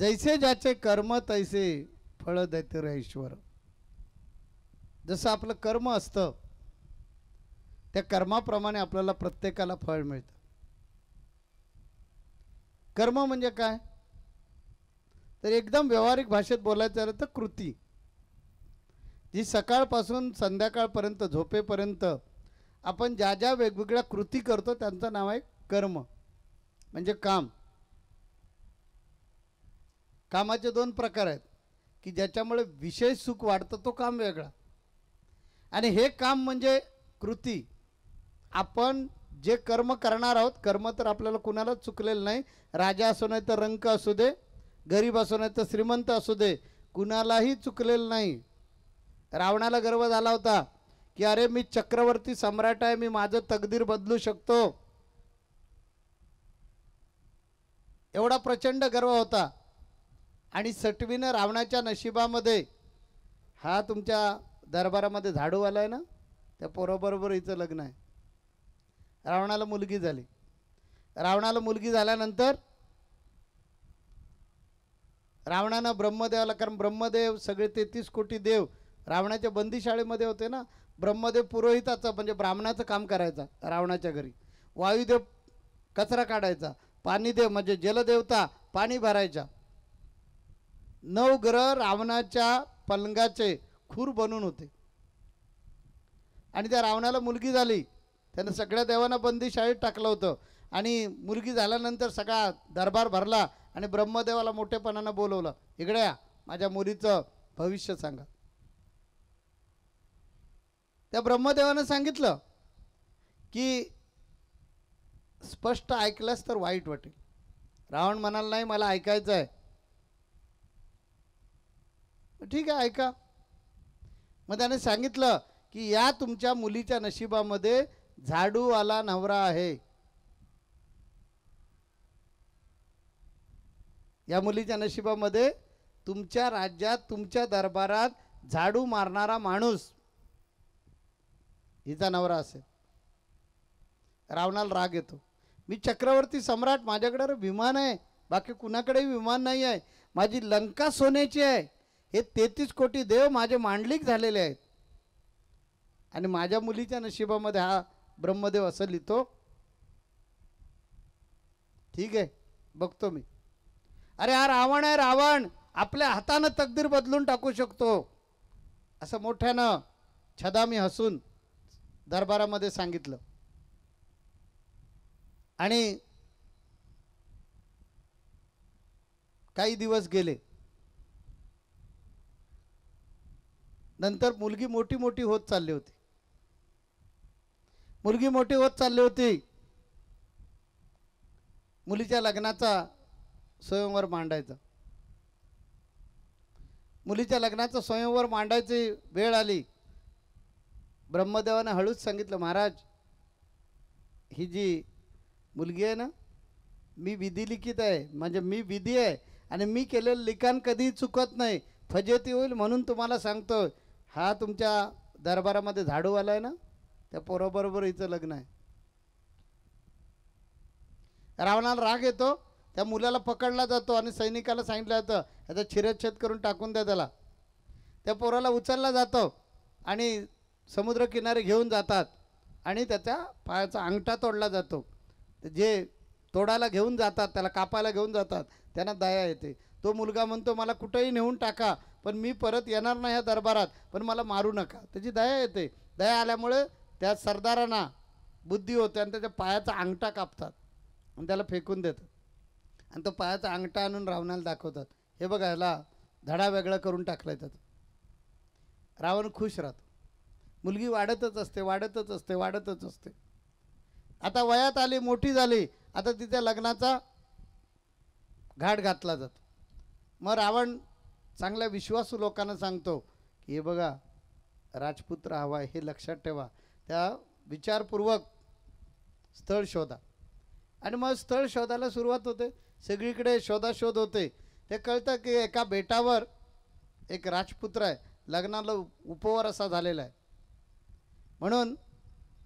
जैसे ज्याचे कर्म तैसे फळ देते रे ईश्वर. जसं आपलं कर्म असतं त्या कर्माप्रमाणे आपल्याला प्रत्येकाला फळ मिळतं. कर्म म्हणजे काय तर एकदम व्यावहारिक भाषेत बोलायचं झालं तर कृती, जी सकाळपासून संध्याकाळपर्यंत झोपेपर्यंत आपण ज्या ज्या वेगवेगळ्या कृती करतो त्यांचं नाव आहे कर्म, म्हणजे काम. कामाचे दोन प्रकार आहेत की ज्याच्यामुळे विशेष सुख वाढतं तो काम वेगळा, आणि हे काम म्हणजे कृती. आपण जे कर्म करणार आहोत, कर्म तर आपल्याला कुणालाच चुकलेलं नाही. राजा असो नाही तर रंक असू दे, गरीब असो नाही तर श्रीमंत असू दे, कुणालाही चुकलेलं नाही. रावणाला गर्व झाला होता की अरे मी चक्रवर्ती सम्राट आहे, मी माझं तकदीर बदलू शकतो, एवढा प्रचंड गर्व होता. आणि सटवीनं रावणाच्या नशिबामध्ये हा तुमच्या दरबारामध्ये झाडूवाला आहे ना, त्या पोराबरोबर हिचं लग्न आहे. रावणाला मुलगी झाली. रावणाला मुलगी झाल्यानंतर रावणानं ब्रह्मदेवाला, कारण ब्रह्मदेव सगळे 33 कोटी देव रावणाच्या बंदीशाळेमध्ये होते ना, ब्रह्मदेव पुरोहिताचं म्हणजे ब्राह्मणाचं काम करायचा रावणाच्या घरी, वायुदेव कचरा काढायचा, पाणीदेव म्हणजे जलदेवता पाणी भरायच्या. 9 ग्रह रावणाच्या पलंगाचे खूर बनून होते. आणि त्या रावणाला मुलगी झाली, त्यानं सगळ्या देवांना बंदीशाळेत टाकलं होतं. आणि मुलगी झाल्यानंतर सगळा दरबार भरला आणि ब्रह्मदेवाला मोठेपणानं बोलवलं, इकडे या, माझ्या मुलीचं भविष्य सांगा. त्या ब्रह्मदेवानं सांगितलं की स्पष्ट ऐकलंस तर वाईट वाटेल. रावण म्हणाला नाही मला ऐकायचं आहे. ठीक आहे ऐका. मग त्याने सांगितलं की या तुमच्या मुलीच्या नशिबामध्ये झाडूवाला नवरा आहे. या मुलीच्या नशिबामध्ये तुमच्या राज्यात तुमच्या दरबारात झाडू मारणारा माणूस हिचा नवरा असेल. रावणाला राग येतो, मी चक्रवर्ती सम्राट, माझ्याकडे विमान आहे, बाकी कुणाकडेही विमान नाही आहे, माझी लंका सोन्याची आहे, हे 33 कोटी देव माझे मांडलिक झालेले आहेत, आणि माझ्या मुलीच्या नशिबामध्ये हा ब्रह्मदेव असं लिहितो. ठीक आहे बघतो मी. अरे हा रावण आहे, रावण आपल्या हातानं तकदीर बदलून टाकू शकतो, असं मोठ्यानं छदामी हसून दरबारामध्ये सांगितलं. आणि काही दिवस गेले. नंतर मुलगी मोठी मोठी होत चालली होती. मुलगी मोठी होत चालली होती. मुलीच्या लग्नाचा स्वयंवर मांडायचा. मुलीच्या लग्नाचा स्वयंवर मांडायची वेळ आली. ब्रह्मदेवाने हळूच सांगितलं, महाराज ही जी मुलगी आहे ना, मी विधी लिखित आहे, म्हणजे मी विधी आहे आणि मी केलेलं लिखाण कधीही चुकत नाही, फजिती होईल म्हणून तुम्हाला सांगतो. हा तुमच्या दरबारामध्ये झाडूवाला आहे ना, त्या पोराबरोबर हिचं लग्न आहे. रावणाला राग येतो, त्या मुलाला पकडला जातो आणि सैनिकाला सांगितलं जातं याचा छिरच्छेद करून टाकून द्या त्याला. त्या पोराला उचलला जातो आणि समुद्रकिनारी घेऊन जातात आणि त्याच्या पायाचा अंगठा तोडला जातो. जे तोडायला घेऊन जातात, त्याला कापायला घेऊन जातात, त्यांना दया येते. तो मुलगा म्हणतो मला कुठेही नेऊन टाका, पण मी परत येणार नाही ह्या दरबारात, पण मला मारू नका. त्याची दया येते. दया आल्यामुळे त्या सरदारांना बुद्धी होते आणि त्याच्या पायाचा अंगठा कापतात आणि त्याला फेकून देतात. आणि तो पायाचा अंगठा आणून रावणाला दाखवतात, हे बघा ह्याला धडा वेगळा करून टाकलाय त्याचा. रावण खुश राहतो. मुलगी वाढतच असते, वाढतच असते, वाढतच असते. आता वयात आली, मोठी झाली, आता तिच्या लग्नाचा घाट घातला जातो. मग रावण चांगल्या विश्वासू लोकांना सांगतो की हे बघा राजपुत्र हवा आहे, हे लक्षात ठेवा, त्या विचारपूर्वक स्थळ शोधा. आणि मग स्थळ शोधायला सुरुवात होते. सगळीकडे शोधाशोध होते. ते कळतं की एका बेटावर एक राजपुत्र आहे, लग्नाला उपवर असा झालेला आहे. म्हणून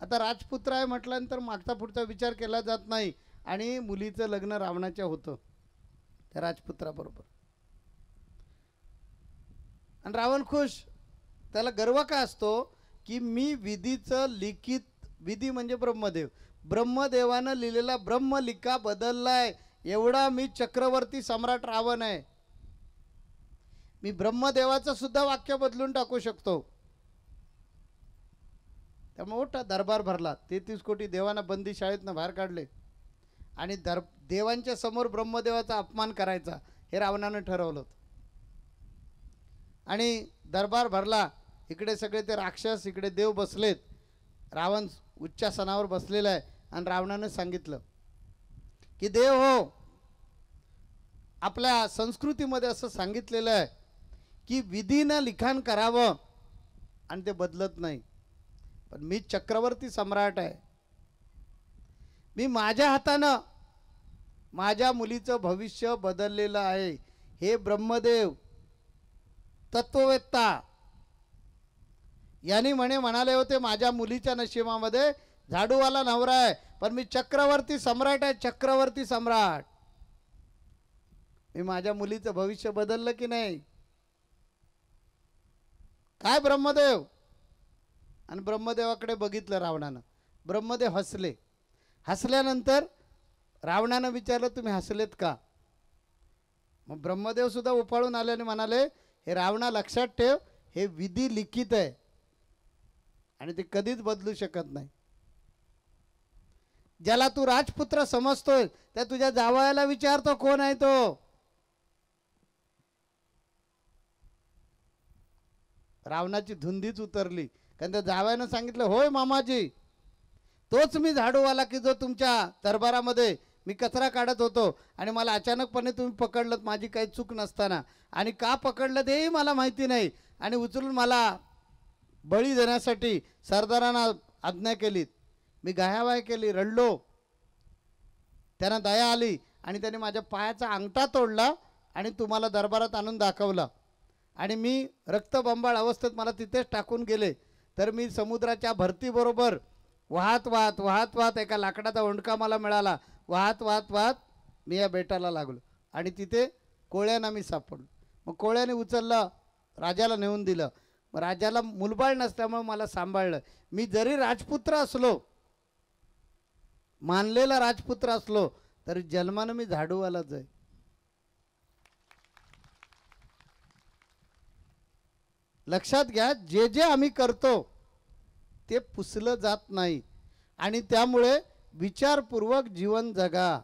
आता राजपुत्र आहे म्हटल्यानंतर मागचा पुढचा विचार केला जात नाही आणि मुलीचं लग्न रावणाच्या होतं त्या राजपुत्राबरोबर. आणि रावण खुश. त्याला गर्व का असतो की मी विधीचं लिखित, विधी म्हणजे ब्रह्मदेव, ब्रह्मदेवानं लिहिलेला ब्रह्मलिका बदललाय, एवढा मी चक्रवर्ती सम्राट रावण आहे. मी ब्रह्मदेवाचं सुद्धा वाक्य बदलून टाकू शकतो. त्यामुळे मोठा दरबार भरला. 33 कोटी देवांना बंदी शाळेतनं बाहेर काढले आणि देवांच्या समोर ब्रह्मदेवाचा अपमान करायचा हे रावणानं ठरवलं होतं. आणि दरबार भरला. इकडे सगळे ते राक्षस, इकडे देव बसलेत. रावण उच्चासनावर बसलेला आहे आणि रावणानं सांगितलं की देव हो, आपल्या संस्कृतीमध्ये असं सांगितलेलं आहे की विधीनं लिखाण करावं आणि ते बदलत नाही. पण मी चक्रवर्ती सम्राट आहे. मी माझ्या हातानं माझ्या मुलीचं भविष्य बदललेलं आहे. हे ब्रह्मदेव तत्ववेत्ता यांनी म्हणाले होते माझ्या मुलीच्या नशिबामध्ये झाडूवाला नवरा आहे, पण मी चक्रवर्ती सम्राट आहे, चक्रवर्ती सम्राट. मी माझ्या मुलीचं भविष्य बदललं की नाही? काय ब्रह्मदेव? आणि ब्रह्मदेवाकडे बघितलं रावणानं. ब्रह्मदेव हसले. हसल्यानंतर रावणानं विचारलं तुम्ही हसलेत का? मग ब्रह्मदेव सुद्धा उफाळून आले आणि म्हणाले हे रावणा लक्षात ठेव, हे विधी लिखित आहे आणि ते कधीच बदलू शकत नाही. ज्याला तू राजपुत्र समजतोय त्या तुझ्या जावयाला विचारतो कोण आहे तो. रावणाची धुंदीच उतरली, कारण त्या जावयानं सांगितलं होय मामाजी, तोच मी झाडूवाला की जो तुमच्या दरबारामध्ये मी कचरा काढत होतो आणि मला अचानकपणे तुम्ही पकडलं, माझी काही चूक नसताना, आणि का पकडलं तेही मला माहिती नाही, आणि उचलून मला बळी देण्यासाठी सरदारांना आज्ञा केलीत. मी गायावाय केली, रडलो. त्यांना दया आली आणि त्यांनी माझ्या पायाचा अंगठा तोडला आणि तुम्हाला दरबारात आणून दाखवला. आणि मी रक्तबंबाळ अवस्थेत मला तिथेच टाकून गेले. तर मी समुद्राच्या भरतीबरोबर वाहत वाहत वाहत वाहत एका लाकडाचा ओंडका मला मिळाला. वाहत वाहत वाहत मी या बेटाला लागलो आणि तिथे कोळ्यांना मी सापडलो. मग कोळ्याने उचललं, राजाला नेऊन दिलं. मग राजाला मुलबाळ नसल्यामुळे मला सांभाळलं. मी जरी राजपुत्र असलो, मानलेला राजपुत्र असलो, तरी जन्मानं मी झाडूवालाच आहे. लक्षात घ्या, जे जे आम्ही करतो ते पुसलं जात नाही आणि त्यामुळे विचारपूर्वक जीवन जगा.